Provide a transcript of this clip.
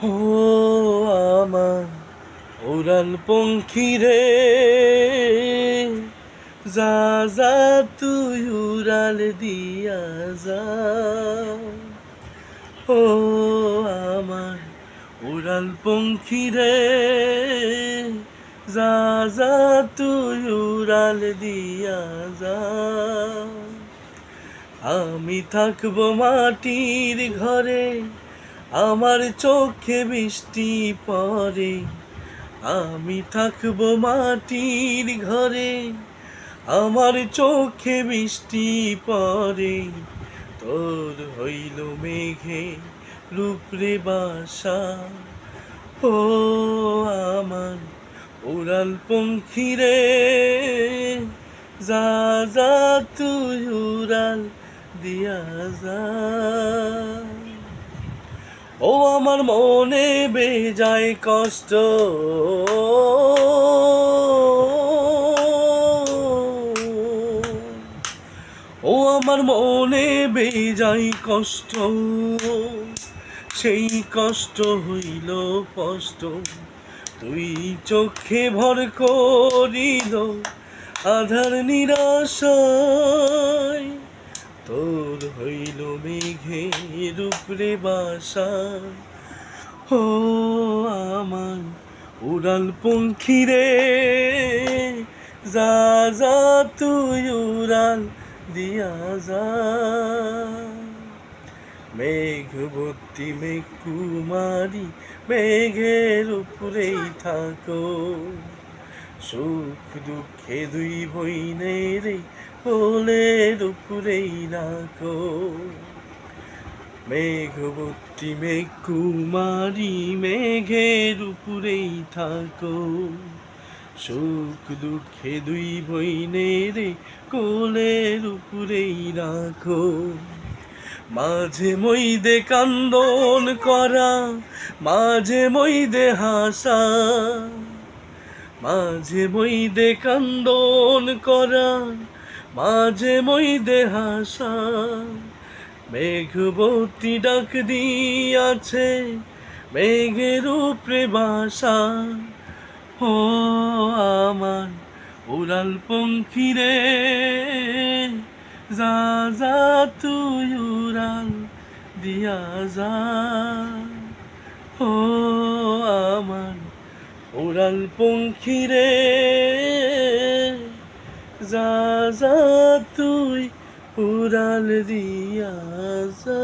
ও আমার উড়াল পঙ্খী রে, যা যা তুই উড়াল দিয়া যা। ও আমার উড়াল পঙ্খী রে, যা যা তুই উড়াল দিয়া যা। আমি থাকবো মাটির ঘরে, আমার চোখে বৃষ্টি পড়ে। আমি থাকবো মাটির ঘরে, আমার চোখে বৃষ্টি পড়ে। তোর হইল মেঘে রূপরে বাসা। ও আমার উড়াল পঙ্খী রে, যা যা তুই উড়াল দিয়া যা। ও আমার মনে বেজায় কষ্ট, ও আমার মনে বেজায় কষ্ট, সেই কষ্ট হইল কষ্ট তুই চোখে ভর করিল আধার নিরাশায়। তোর হইল মেঘের উপরে বাসা। ও আমার উড়াল পঙ্খী রে, যা যা তুই উড়াল দিয়া যা। মেঘ ভর্তি মেঘ কুমারী, মেঘের উপরেই থাকো। সুখ দুঃখে দুই বইনের কোলের উপরেই রাখো। মেঘবতী মেঘ কুমারী, মেঘের উপরেই থাকো। সুখ দুঃখে দুই বইনের কোলের উপরেই রাখো। মাঝে মইদে কান্দন করা, মাঝে মইদে হাসা, মাঝে মইদে কান্দন করা, মাঝে মইদে হাসা। মেঘবতী ডাক দিয়াছে, মেঘের উপরে বাসা। ও আমার উড়াল পঙ্খী রে, যা যা তুই উড়াল দিয়া যা। ও আমার উড়াল পঙ্খী রে, যা যা তুই উড়াল দিয়া যা।